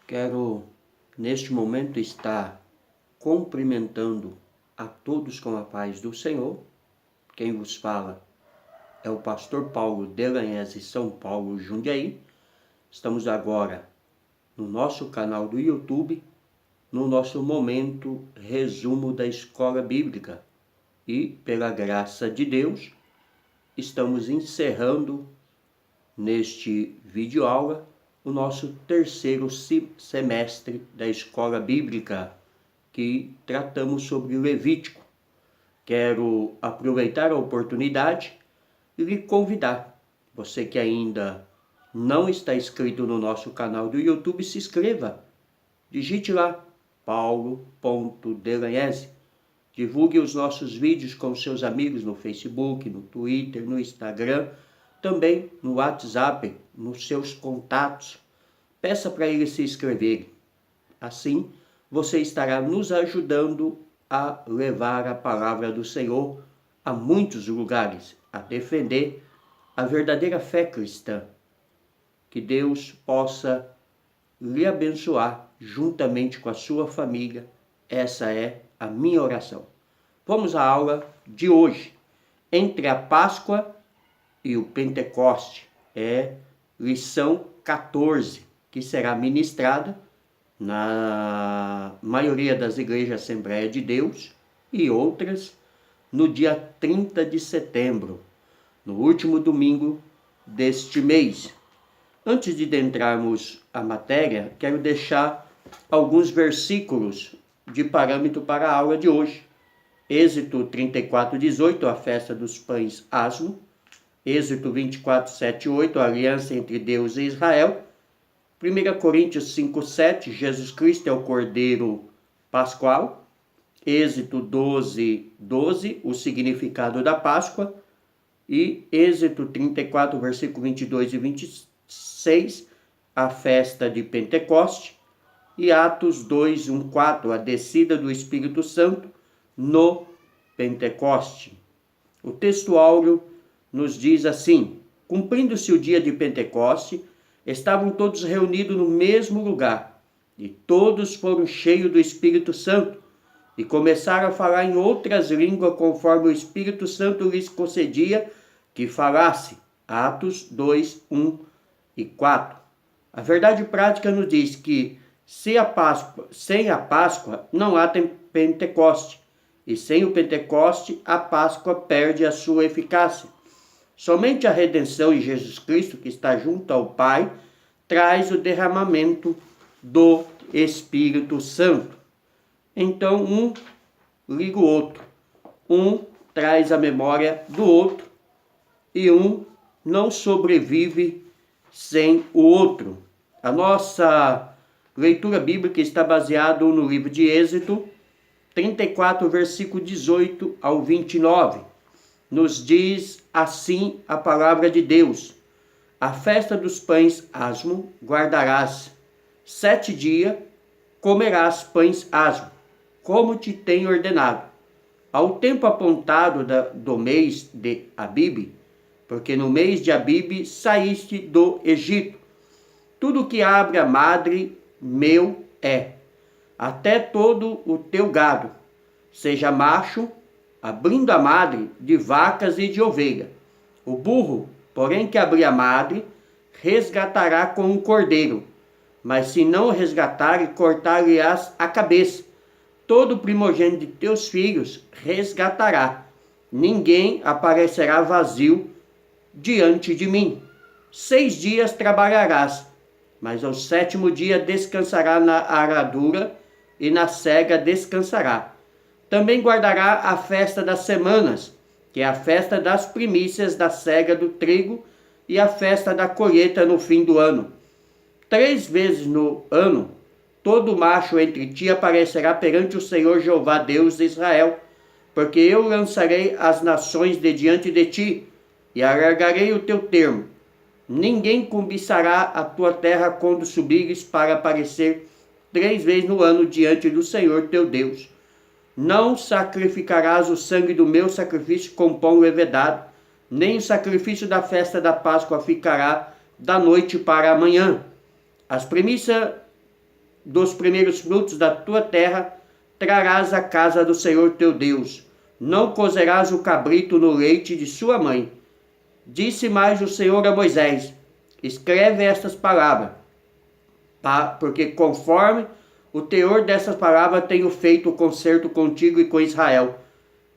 Quero, neste momento, estar cumprimentando a todos com a paz do Senhor. Quem vos fala é o pastor Paulo Delanhese, São Paulo, Jundiaí. Estamos agora no nosso canal do YouTube, no nosso momento resumo da Escola Bíblica. E, pela graça de Deus, estamos encerrando neste vídeo aula o nosso terceiro semestre da Escola Bíblica, que tratamos sobre Levítico. Quero aproveitar a oportunidade e lhe convidar, você que ainda não está inscrito no nosso canal do YouTube, se inscreva. Digite lá, paulo.delanhese. Divulgue os nossos vídeos com seus amigos no Facebook, no Twitter, no Instagram, também no WhatsApp, nos seus contatos. Peça para eles se inscreverem. Assim, você estará nos ajudando a levar a palavra do Senhor a muitos lugares, a defender a verdadeira fé cristã. Que Deus possa lhe abençoar juntamente com a sua família. Essa é a minha oração. Vamos à aula de hoje. Entre a Páscoa e o Pentecoste. É lição 14, que será ministrada na maioria das igrejas Assembleia de Deus e outras no dia 30 de setembro, no último domingo deste mês. Antes de adentrarmos a matéria, quero deixar alguns versículos de parâmetro para a aula de hoje. Êxodo 34:18, a festa dos pães asmo. Êxodo 24:7-8, a aliança entre Deus e Israel. 1 Coríntios 5:7, Jesus Cristo é o Cordeiro Pascual. Êxodo 12:12, o significado da Páscoa. E Êxodo 34, versículo 22 e 26, a festa de Pentecoste. E Atos 2:1-4, a descida do Espírito Santo no Pentecoste. O texto áureo nos diz assim: cumprindo-se o dia de Pentecoste, estavam todos reunidos no mesmo lugar, e todos foram cheios do Espírito Santo, e começaram a falar em outras línguas, conforme o Espírito Santo lhes concedia que falasse. Atos 2:1-4. A verdade prática nos diz que sem a Páscoa não há Pentecoste, e sem o Pentecoste a Páscoa perde a sua eficácia. Somente a redenção em Jesus Cristo, que está junto ao Pai, traz o derramamento do Espírito Santo. Então, um liga o outro. Um traz a memória do outro e um não sobrevive sem o outro. A nossa leitura bíblica está baseada no livro de Êxodo 34, versículo 18 ao 29. Nos diz assim a palavra de Deus: a festa dos pães asmo guardarás 7 dias, comerás pães asmo, como te tenho ordenado. Ao tempo apontado do mês de Abibe, porque no mês de Abibe saíste do Egito. Tudo que abre a madre meu é, até todo o teu gado, seja macho, abrindo a madre de vacas e de ovelha. O burro, porém, que abrir a madre, resgatará com um cordeiro. Mas se não resgatar, cortar-lhe-ás a cabeça. Todo primogênito de teus filhos resgatará. Ninguém aparecerá vazio diante de mim. 6 dias trabalharás, mas ao 7º dia descansará na aradura e na sega descansará. Também guardará a festa das semanas, que é a festa das primícias da cega do trigo e a festa da colheita no fim do ano. 3 vezes no ano, todo macho entre ti aparecerá perante o Senhor Jeová, Deus de Israel, porque eu lançarei as nações de diante de ti e alargarei o teu termo. Ninguém cobiçará a tua terra quando subires para aparecer 3 vezes no ano diante do Senhor teu Deus. Não sacrificarás o sangue do meu sacrifício com pão levedado, nem o sacrifício da festa da Páscoa ficará da noite para amanhã. As primícias dos primeiros frutos da tua terra trarás à casa do Senhor teu Deus. Não cozerás o cabrito no leite de sua mãe. Disse mais o Senhor a Moisés: escreve estas palavras, porque conforme o teor dessas palavras tenho feito o concerto contigo e com Israel.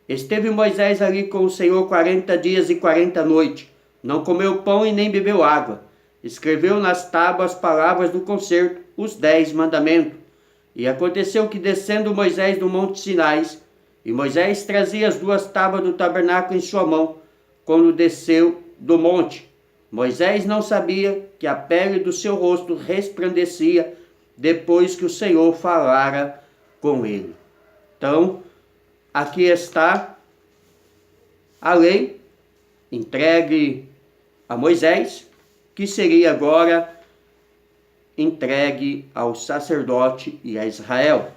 Esteve Moisés ali com o Senhor 40 dias e 40 noites. Não comeu pão e nem bebeu água. Escreveu nas tábuas as palavras do concerto, os 10 mandamentos. E aconteceu que, descendo Moisés do monte Sinais, e Moisés trazia as 2 tábuas do tabernáculo em sua mão, quando desceu do monte, Moisés não sabia que a pele do seu rosto resplandecia depois que o Senhor falara com ele. Então, aqui está a lei entregue a Moisés, que seria agora entregue ao sacerdote e a Israel,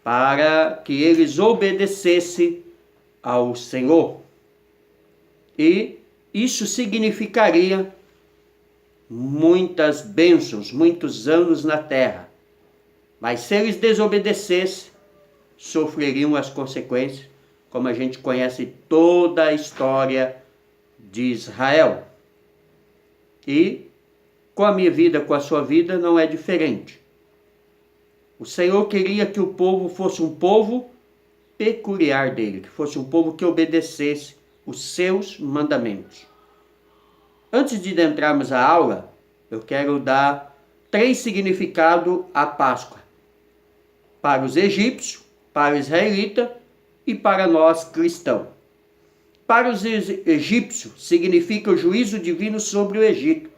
para que eles obedecessem ao Senhor. E isso significaria muitas bênçãos, muitos anos na terra. Mas se eles desobedecessem, sofreriam as consequências, como a gente conhece toda a história de Israel. E com a minha vida, com a sua vida, não é diferente. O Senhor queria que o povo fosse um povo peculiar dele, que fosse um povo que obedecesse os seus mandamentos. Antes de adentrarmos a aula, eu quero dar 3 significados à Páscoa. Para os egípcios, para os israelitas e para nós cristãos. Para os egípcios, significa o juízo divino sobre o Egito,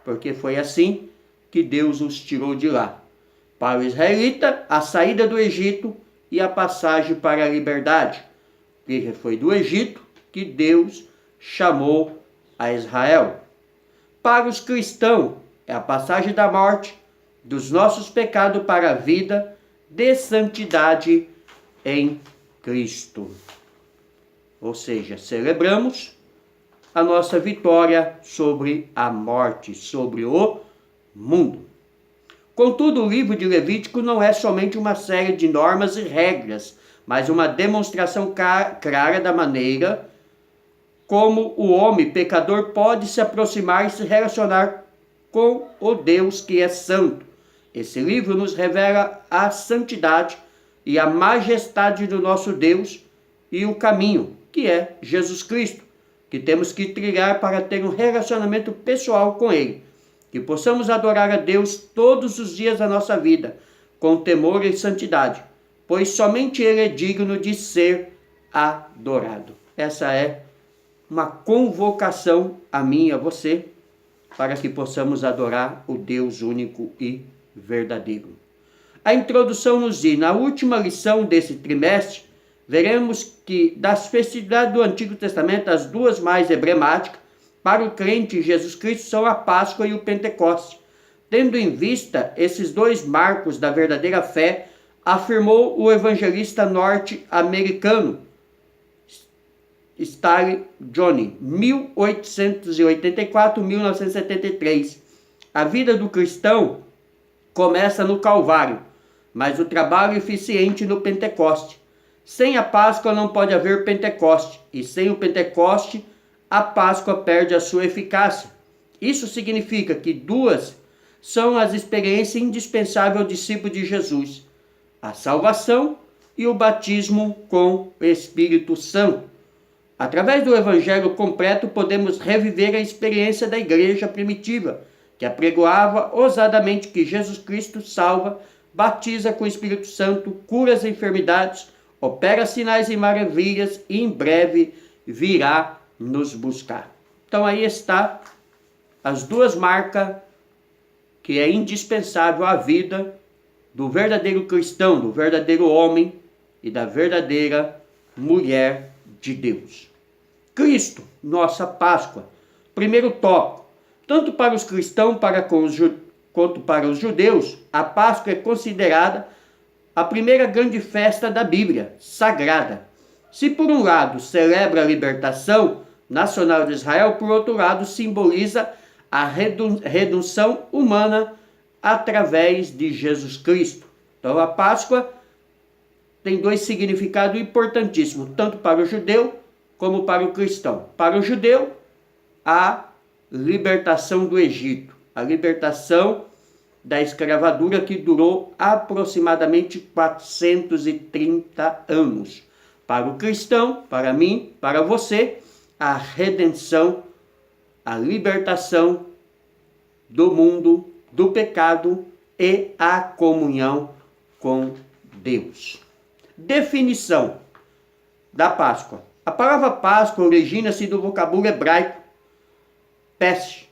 porque foi assim que Deus os tirou de lá. Para o israelita, a saída do Egito e a passagem para a liberdade, porque foi do Egito que Deus chamou a Israel. Para os cristãos, é a passagem da morte, dos nossos pecados para a vida de santidade em Cristo. Ou seja, celebramos a nossa vitória sobre a morte, sobre o mundo. Contudo, o livro de Levítico não é somente uma série de normas e regras, mas uma demonstração clara da maneira como o homem pecador pode se aproximar e se relacionar com o Deus que é santo. Esse livro nos revela a santidade e a majestade do nosso Deus e o caminho, que é Jesus Cristo, que temos que trilhar para ter um relacionamento pessoal com Ele, que possamos adorar a Deus todos os dias da nossa vida, com temor e santidade, pois somente Ele é digno de ser adorado. Essa é uma convocação a mim e a você, para que possamos adorar o Deus único e verdadeiro. A introdução nos diz: na última lição desse trimestre, veremos que das festividades do Antigo Testamento, as 2 mais emblemáticas para o crente em Jesus Cristo são a Páscoa e o Pentecoste. Tendo em vista esses 2 marcos da verdadeira fé, afirmou o evangelista norte-americano Stanley Jones, 1884-1973. A vida do cristão começa no Calvário, mas o trabalho eficiente no Pentecoste. Sem a Páscoa não pode haver Pentecoste, e sem o Pentecoste a Páscoa perde a sua eficácia. Isso significa que 2 são as experiências indispensáveis ao discípulo de Jesus: a salvação e o batismo com o Espírito Santo. Através do Evangelho completo, podemos reviver a experiência da igreja primitiva, que apregoava ousadamente que Jesus Cristo salva, batiza com o Espírito Santo, cura as enfermidades, opera sinais e maravilhas e em breve virá nos buscar. Então aí está as 2 marcas que é indispensável à vida do verdadeiro cristão, do verdadeiro homem e da verdadeira mulher de Deus. Cristo, nossa Páscoa. Primeiro tópico: tanto para os cristãos quanto para os judeus, a Páscoa é considerada a primeira grande festa da Bíblia, sagrada. Se por um lado celebra a libertação nacional de Israel, por outro lado simboliza a redenção humana através de Jesus Cristo. Então a Páscoa tem dois significados importantíssimos, tanto para o judeu como para o cristão. Para o judeu, a libertação do Egito, a libertação da escravatura que durou aproximadamente 430 anos. Para o cristão, para mim, para você, a redenção, a libertação do mundo, do pecado e a comunhão com Deus. Definição da Páscoa. A palavra Páscoa origina-se do vocábulo hebraico pes,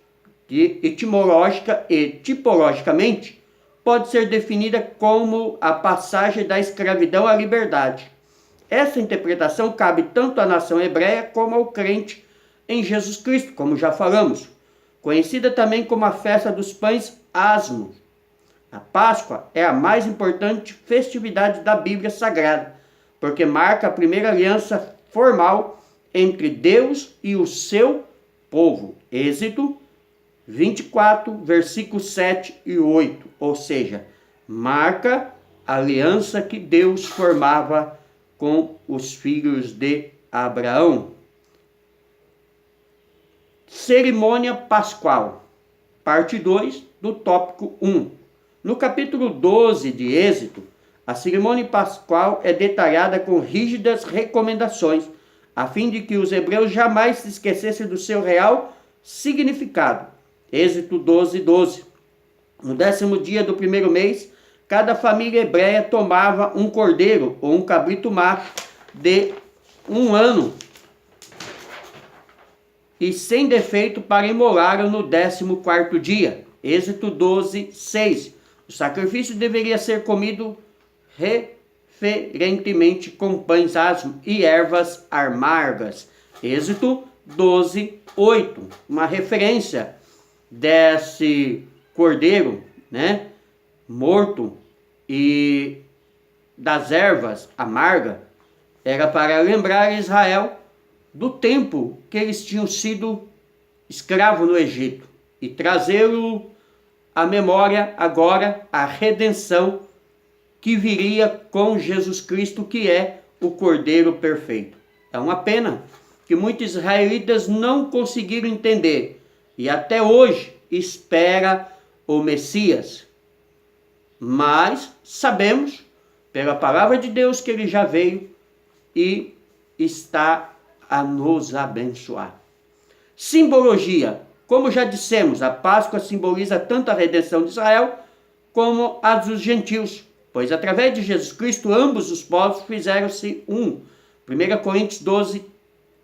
que etimológica e tipologicamente pode ser definida como a passagem da escravidão à liberdade. Essa interpretação cabe tanto à nação hebreia como ao crente em Jesus Cristo, como já falamos, conhecida também como a festa dos pães asmos. A Páscoa é a mais importante festividade da Bíblia Sagrada, porque marca a primeira aliança formal entre Deus e o seu povo. Êxodo 24, versículos 7 e 8. Ou seja, marca a aliança que Deus formava com os filhos de Abraão. Cerimônia Pascual, parte 2 do tópico 1. No capítulo 12 de Êxodo, a cerimônia pascual é detalhada com rígidas recomendações, a fim de que os hebreus jamais se esquecessem do seu real significado. Êxodo 12, 12. No 10º dia do primeiro mês, cada família hebreia tomava um cordeiro ou um cabrito macho de 1 ano e sem defeito para imolar no 14º dia. Êxodo 12, 6. O sacrifício deveria ser comido referentemente com pães asmos e ervas amargas. Êxodo 12, 8. Uma referência desse cordeiro, morto e das ervas amargas, era para lembrar Israel do tempo que eles tinham sido escravos no Egito e trazê-lo à memória agora a redenção que viria com Jesus Cristo, que é o Cordeiro perfeito. É uma pena que muitos israelitas não conseguiram entender e até hoje espera o Messias. Mas sabemos, pela palavra de Deus, que ele já veio e está a nos abençoar. Simbologia. Como já dissemos, a Páscoa simboliza tanto a redenção de Israel como a dos gentios, pois através de Jesus Cristo ambos os povos fizeram-se um. 1 Coríntios 12,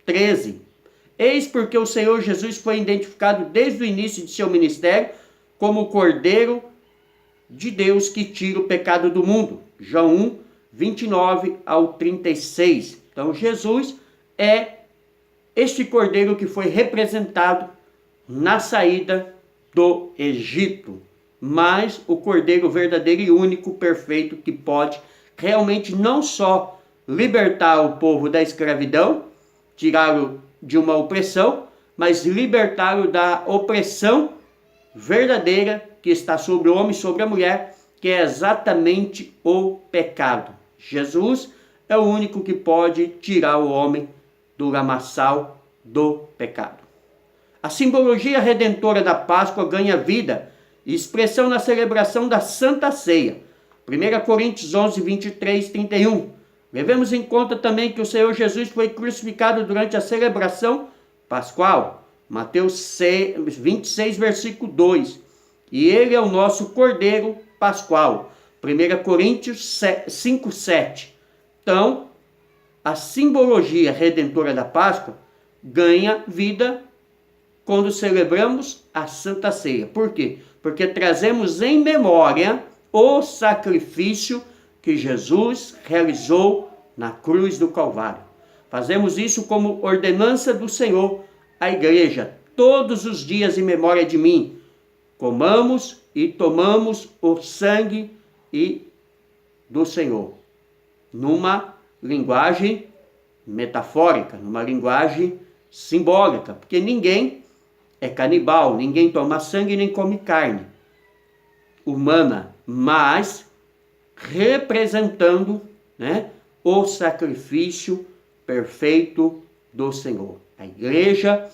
13. Eis porque o Senhor Jesus foi identificado desde o início de seu ministério como o Cordeiro de Deus que tira o pecado do mundo. João 1, 29 ao 36. Então Jesus é este Cordeiro que foi representado na saída do Egito, mas o Cordeiro verdadeiro e único, perfeito, que pode realmente não só libertar o povo da escravidão, tirá-lo de uma opressão, mas libertá-lo da opressão verdadeira que está sobre o homem e sobre a mulher, que é exatamente o pecado. Jesus é o único que pode tirar o homem do lamaçal do pecado. A simbologia redentora da Páscoa ganha vida e expressão na celebração da Santa Ceia. 1 Coríntios 11, 23, 31. Levemos em conta também que o Senhor Jesus foi crucificado durante a celebração pascual. Mateus 26, versículo 2. E ele é o nosso Cordeiro Pascual. 1 Coríntios 5, 7. Então, a simbologia redentora da Páscoa ganha vida quando celebramos a Santa Ceia. Por quê? Porque trazemos em memória o sacrifício que Jesus realizou na cruz do Calvário. Fazemos isso como ordenança do Senhor à igreja, todos os dias em memória de mim. Comamos e tomamos o sangue do Senhor, numa linguagem metafórica, numa linguagem simbólica, porque ninguém é canibal, ninguém toma sangue nem come carne. humana, mas representando, né, o sacrifício perfeito do Senhor. A igreja,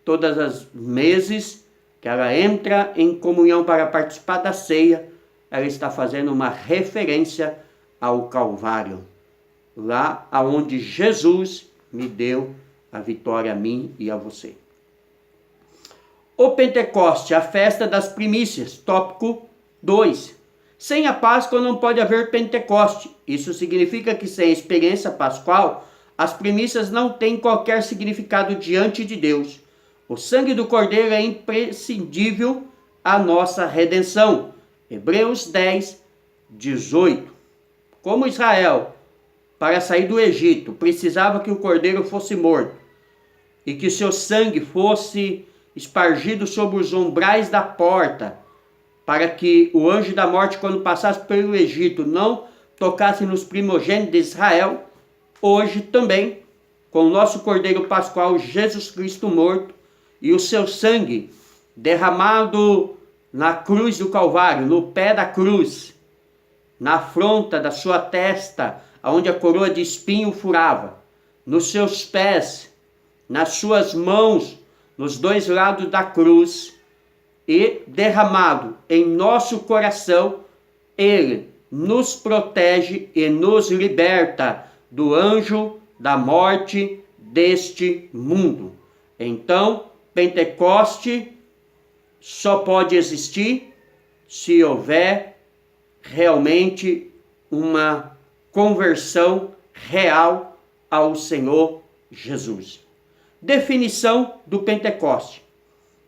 todas as meses que ela entra em comunhão para participar da ceia, ela está fazendo uma referência ao Calvário, lá aonde Jesus me deu a vitória a mim e a você. O Pentecoste, a festa das primícias, tópico 2. Sem a Páscoa não pode haver Pentecoste. Isso significa que sem a experiência pascual, as primícias não têm qualquer significado diante de Deus. O sangue do Cordeiro é imprescindível à nossa redenção. Hebreus 10, 18. Como Israel, para sair do Egito, precisava que o Cordeiro fosse morto e que seu sangue fosse espargido sobre os umbrais da porta, para que o anjo da morte, quando passasse pelo Egito, não tocasse nos primogênitos de Israel, hoje também, com o nosso Cordeiro Pascual, Jesus Cristo morto, e o seu sangue derramado na cruz do Calvário, no pé da cruz, na afronta da sua testa, onde a coroa de espinho furava, nos seus pés, nas suas mãos, nos dois lados da cruz, e derramado em nosso coração, ele nos protege e nos liberta do anjo da morte deste mundo. Então, Pentecoste só pode existir se houver realmente uma conversão real ao Senhor Jesus. Definição do Pentecoste.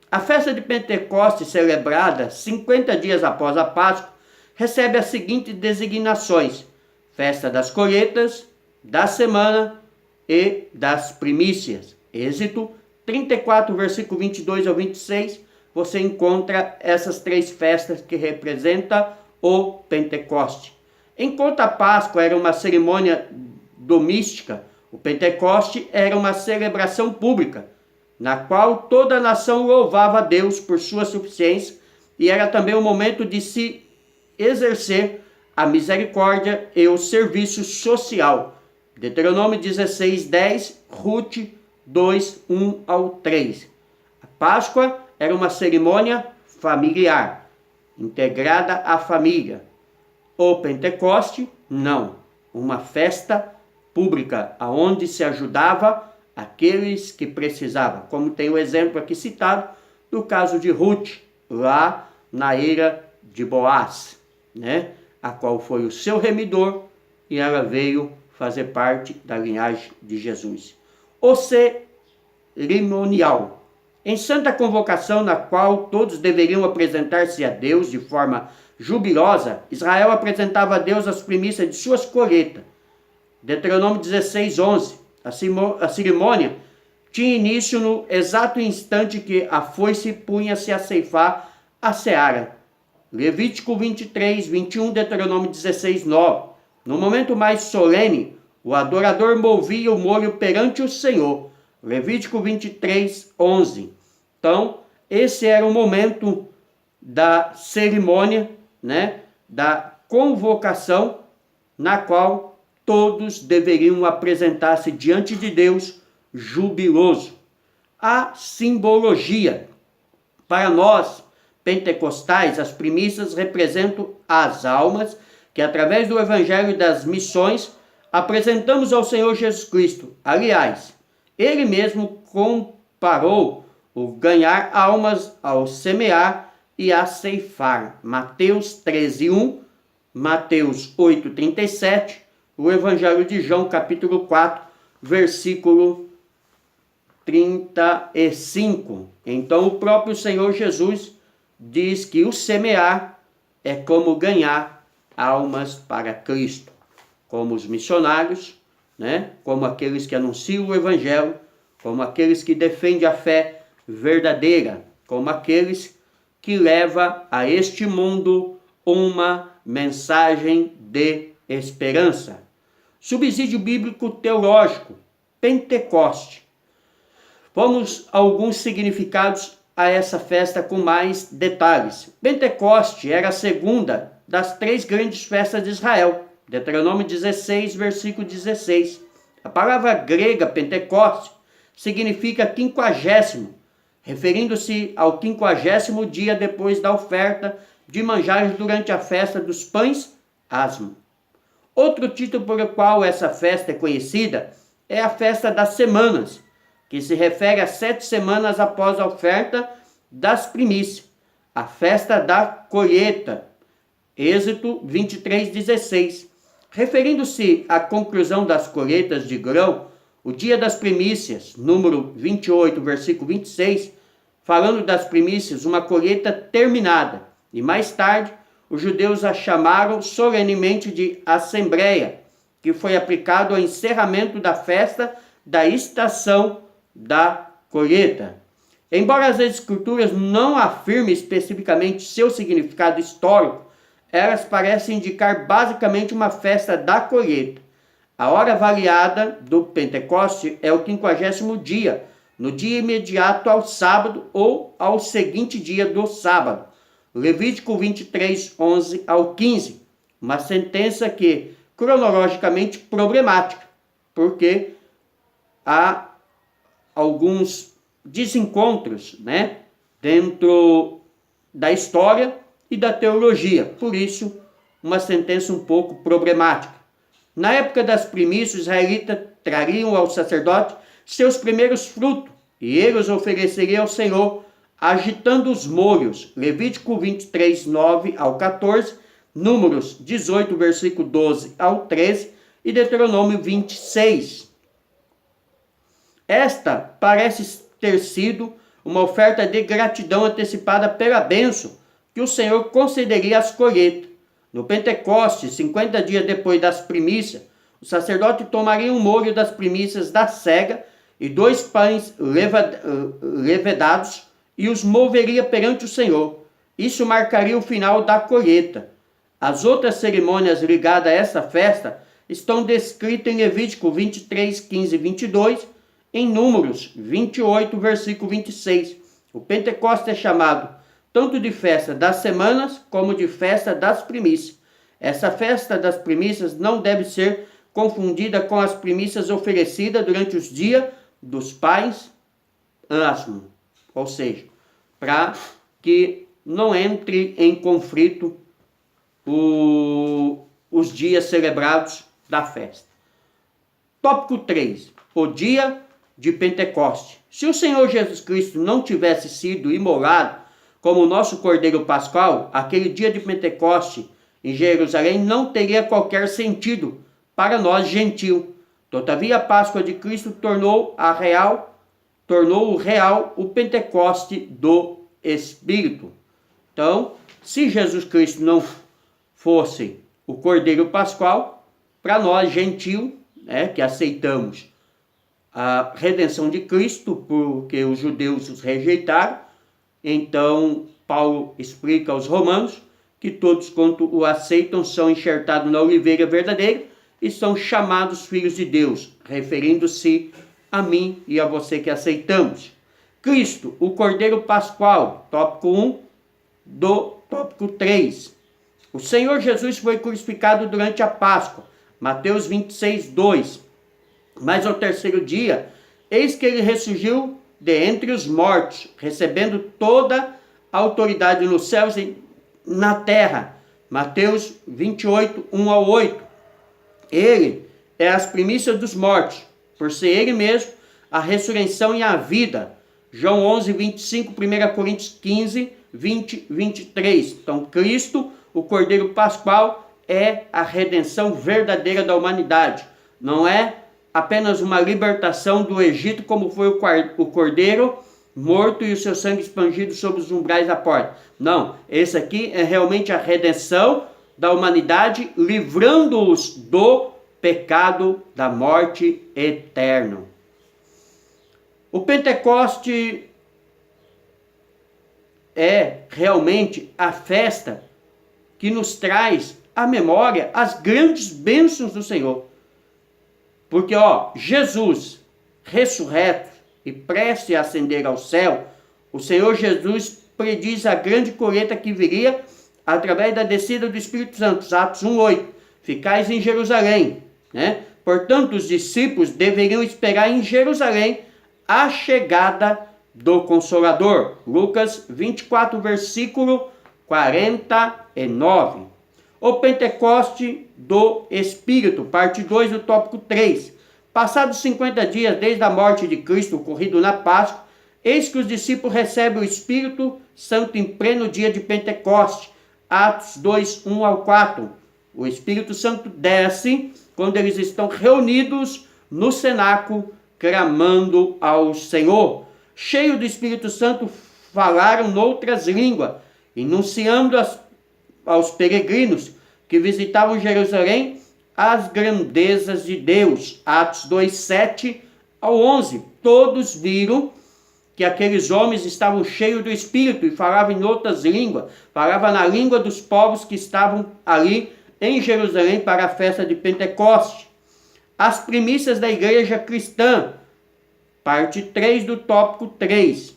A festa de Pentecostes, celebrada 50 dias após a Páscoa, recebe as seguintes designações: festa das colheitas, da semana e das primícias. Êxodo 34, versículo 22 ao 26, você encontra essas três festas que representam o Pentecoste. Enquanto a Páscoa era uma cerimônia doméstica, o Pentecoste era uma celebração pública, na qual toda a nação louvava a Deus por sua suficiência, e era também o momento de se exercer a misericórdia e o serviço social. Deuteronômio 16, 10, Ruth 2, 1 ao 3. A Páscoa era uma cerimônia familiar, integrada à família. O Pentecoste, não. Uma festa pública, onde se ajudava aqueles que precisavam. Como tem o exemplo aqui citado, do caso de Ruth, lá na era de Boaz, né? A qual foi o seu remidor, e ela veio fazer parte da linhagem de Jesus. O cerimonial. Em santa convocação, na qual todos deveriam apresentar-se a Deus de forma jubilosa, Israel apresentava a Deus as primícias de suas colheitas. Deuteronômio 16, 11. A cerimônia tinha início no exato instante que a foice punha-se a ceifar a seara. Levítico 23, 21, Deuteronômio 16, 9. No momento mais solene, o adorador movia o molho perante o Senhor. Levítico 23, 11. Então, esse era o momento da cerimônia, né, da convocação, na qual todos deveriam apresentar-se diante de Deus jubiloso. A simbologia. Para nós, pentecostais, as primícias representam as almas que, através do Evangelho e das missões, apresentamos ao Senhor Jesus Cristo. Aliás, ele mesmo comparou o ganhar almas ao semear e a ceifar. Mateus 13, 1, Mateus 8, 37, o Evangelho de João, capítulo 4, versículo 35. Então, o próprio Senhor Jesus diz que o semear é como ganhar almas para Cristo. Como os missionários, né? Como aqueles que anunciam o Evangelho, como aqueles que defendem a fé verdadeira, como aqueles que levam a este mundo uma mensagem de esperança. Subsídio bíblico teológico, Pentecoste. Vamos a alguns significados a essa festa com mais detalhes. Pentecoste era a segunda das 3 grandes festas de Israel. Deuteronômio 16, versículo 16. A palavra grega Pentecoste significa 50º, referindo-se ao 50º dia depois da oferta de manjares durante a festa dos pães asmo. Outro título por qual essa festa é conhecida é a festa das semanas, que se refere a 7 semanas após a oferta das primícias. A festa da colheita, Êxodo 23:16. Referindo-se à conclusão das colheitas de grão, o dia das primícias, número 28, versículo 26, falando das primícias, uma colheita terminada. E mais tarde, os judeus a chamaram solenemente de Assembleia, que foi aplicado ao encerramento da festa da estação da colheita. Embora as escrituras não afirmem especificamente seu significado histórico, elas parecem indicar basicamente uma festa da colheita. A hora variada do Pentecoste é o 50º dia, no dia imediato ao sábado ou ao seguinte dia do sábado. Levítico 23, 11 ao 15. Uma sentença que, cronologicamente, problemática, porque há alguns desencontros, dentro da história e da teologia. Por isso, uma sentença um pouco problemática. Na época das primícias, os israelitas trariam ao sacerdote seus primeiros frutos, e ele os ofereceria ao Senhor, agitando os molhos. Levítico 23, 9 ao 14, Números 18, versículo 12 ao 13 e Deuteronômio 26. Esta parece ter sido uma oferta de gratidão antecipada pela bênção que o Senhor concederia às colheitas. No Pentecoste, 50 dias depois das primícias, o sacerdote tomaria um molho das primícias da cega e 2 pães levedados e os moveria perante o Senhor. Isso marcaria o final da colheita. As outras cerimônias ligadas a essa festa estão descritas em Levítico 23, 15 e 22, em Números 28, versículo 26. O Pentecoste é chamado tanto de festa das semanas como de festa das primícias. Essa festa das primícias não deve ser confundida com as primícias oferecidas durante os dias dos pães asmo, ou seja, para que não entre em conflito os dias celebrados da festa. Tópico 3. O dia de Pentecoste. Se o Senhor Jesus Cristo não tivesse sido imolado como o nosso Cordeiro Pascal, aquele dia de Pentecoste em Jerusalém não teria qualquer sentido para nós gentios. Todavia, a Páscoa de Cristo tornou o real o Pentecoste do Espírito. Então, se Jesus Cristo não fosse o Cordeiro Pascal, para nós gentios, que aceitamos a redenção de Cristo, porque os judeus os rejeitaram, então Paulo explica aos romanos que todos quanto o aceitam são enxertados na oliveira verdadeira e são chamados filhos de Deus, referindo-se a mim e a você que aceitamos. Cristo, o Cordeiro Pascual, tópico 1 do tópico 3. O Senhor Jesus foi crucificado durante a Páscoa, Mateus 26, 2. Mas ao terceiro dia, eis que ele ressurgiu de entre os mortos, recebendo toda a autoridade nos céus e na terra. Mateus 28, 1 ao 8. Ele é as primícias dos mortos, por ser ele mesmo a ressurreição e a vida. João 11, 25, 1 Coríntios 15, 20, 23. Então, Cristo, o Cordeiro Pascual, é a redenção verdadeira da humanidade. Não é apenas uma libertação do Egito, como foi o Cordeiro morto e o seu sangue expandido sobre os umbrais da porta. Não, esse aqui é realmente a redenção da humanidade, livrando-os do pecado da morte eterna. O Pentecoste é realmente a festa que nos traz à memória as grandes bênçãos do Senhor. Porque, Jesus, ressurreto e prestes a ascender ao céu, o Senhor Jesus prediz a grande colheita que viria através da descida do Espírito Santo. Atos 1:8. Ficais em Jerusalém, né? Portanto, os discípulos deveriam esperar em Jerusalém a chegada do Consolador. Lucas 24, versículo 49. O Pentecoste do Espírito, parte 2 do tópico 3. Passados 50 dias desde a morte de Cristo, ocorrido na Páscoa, eis que os discípulos recebem o Espírito Santo em pleno dia de Pentecoste. Atos 2, 1 ao 4. O Espírito Santo desce quando eles estão reunidos no cenáculo, clamando ao Senhor. Cheio do Espírito Santo, falaram noutras línguas, enunciando aos peregrinos que visitavam Jerusalém as grandezas de Deus. Atos 2, 7 ao 11. Todos viram que aqueles homens estavam cheios do Espírito e falavam em outras línguas, falavam na língua dos povos que estavam ali em Jerusalém para a festa de Pentecoste. As primícias da igreja cristã, parte 3 do tópico 3.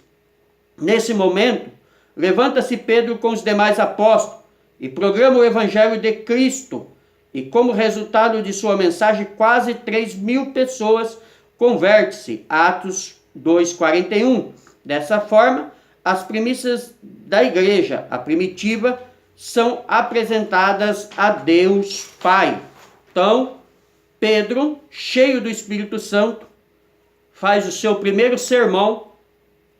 Nesse momento, levanta-se Pedro com os demais apóstolos e proclama o Evangelho de Cristo. E como resultado de sua mensagem, quase 3.000 pessoas convertem-se. Atos 2:41. Dessa forma, as primícias da igreja, a primitiva, são apresentadas a Deus Pai. Então, Pedro, cheio do Espírito Santo, faz o seu primeiro sermão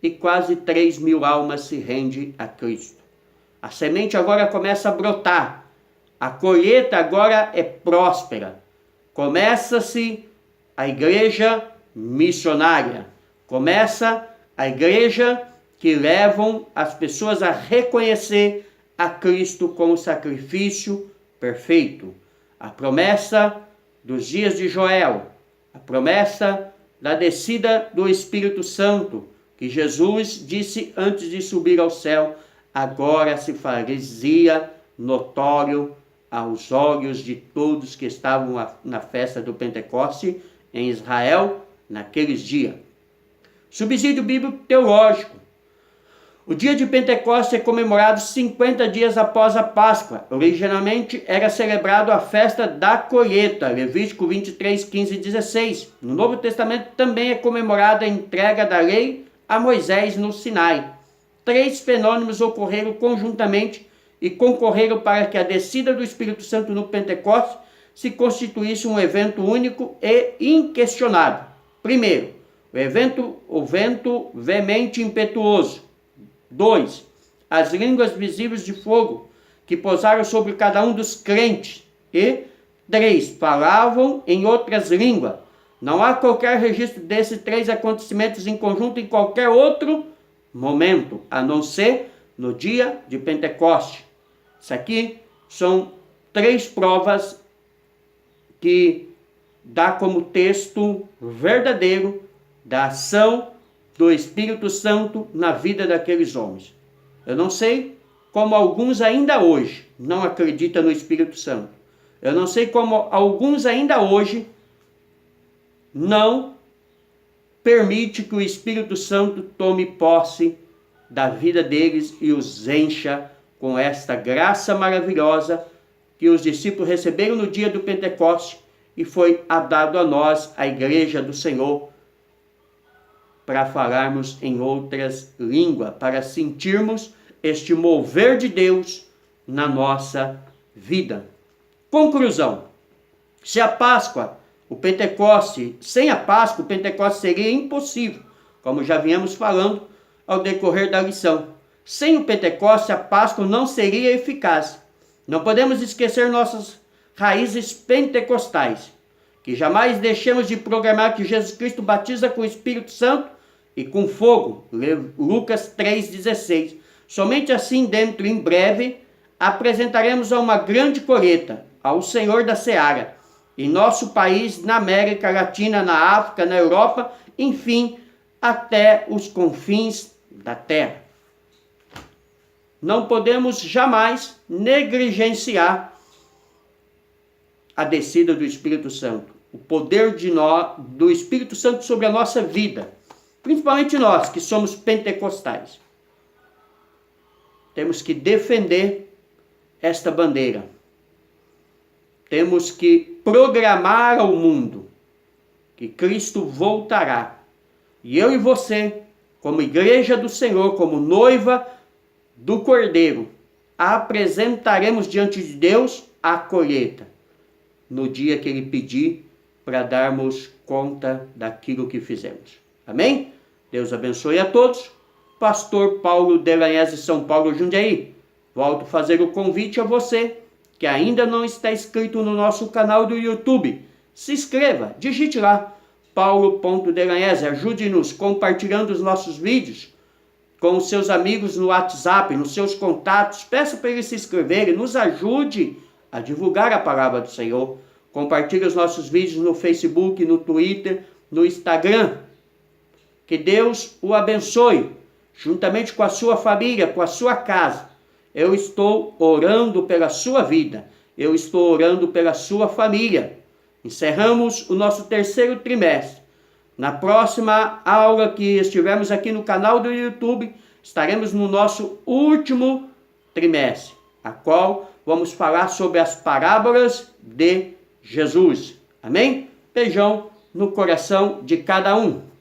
e quase 3.000 almas se rendem a Cristo. A semente agora começa a brotar. A colheita agora é próspera. Começa-se a igreja missionária. Começa a igreja que levam as pessoas a reconhecer a Cristo como sacrifício perfeito. A promessa dos dias de Joel, a promessa da descida do Espírito Santo, que Jesus disse antes de subir ao céu, agora se fazia notório aos olhos de todos que estavam na festa do Pentecoste em Israel naqueles dias. Subsídio bíblico teológico. O dia de Pentecostes é comemorado 50 dias após a Páscoa. Originalmente era celebrado a festa da colheita, Levítico 23, 15 e 16. No Novo Testamento também é comemorada a entrega da lei a Moisés no Sinai. 3 fenômenos ocorreram conjuntamente e concorreram para que a descida do Espírito Santo no Pentecostes se constituísse um evento único e inquestionável. Primeiro, o vento veemente e impetuoso. 2. As línguas visíveis de fogo que pousaram sobre cada um dos crentes. E 3. Falavam em outras línguas. Não há qualquer registro desses 3 acontecimentos em conjunto em qualquer outro momento, a não ser no dia de Pentecoste. Isso aqui são 3 provas que dá como texto verdadeiro da ação do Espírito Santo na vida daqueles homens. Eu não sei como alguns ainda hoje não acreditam no Espírito Santo. Eu não sei como alguns ainda hoje não permite que o Espírito Santo tome posse da vida deles e os encha com esta graça maravilhosa que os discípulos receberam no dia do Pentecoste e foi dado a nós, a igreja do Senhor, para falarmos em outras línguas, para sentirmos este mover de Deus na nossa vida. Conclusão. Se a Páscoa, o Pentecoste, sem a Páscoa, o Pentecoste seria impossível, como já viemos falando ao decorrer da lição. Sem o Pentecoste, a Páscoa não seria eficaz. Não podemos esquecer nossas raízes pentecostais, que jamais deixemos de proclamar que Jesus Cristo batiza com o Espírito Santo e com fogo, Lucas 3,16. Somente assim, dentro em breve, apresentaremos a uma grande colheita, ao Senhor da Seara, em nosso país, na América Latina, na África, na Europa, enfim, até os confins da terra. Não podemos jamais negligenciar a descida do Espírito Santo, o poder do Espírito Santo sobre a nossa vida. Principalmente nós, que somos pentecostais. temos que defender esta bandeira. Temos que programar ao mundo que Cristo voltará. E eu e você, como igreja do Senhor, como noiva do Cordeiro, apresentaremos diante de Deus a colheita, no dia que Ele pedir para darmos conta daquilo que fizemos. Amém? Deus abençoe a todos. Pastor Paulo Delanhese, São Paulo, Jundiaí. Volto a fazer o convite a você que ainda não está inscrito no nosso canal do YouTube. Se inscreva, digite lá, Paulo.Delanhese. Ajude-nos compartilhando os nossos vídeos com os seus amigos no WhatsApp, nos seus contatos. Peça para eles se inscreverem, nos ajude a divulgar a palavra do Senhor. Compartilhe os nossos vídeos no Facebook, no Twitter, no Instagram. Que Deus o abençoe, juntamente com a sua família, com a sua casa. Eu estou orando pela sua vida. Eu estou orando pela sua família. Encerramos o nosso terceiro trimestre. Na próxima aula que estivermos aqui no canal do YouTube, estaremos no nosso último trimestre, a qual vamos falar sobre as parábolas de Jesus. Amém? Beijão no coração de cada um.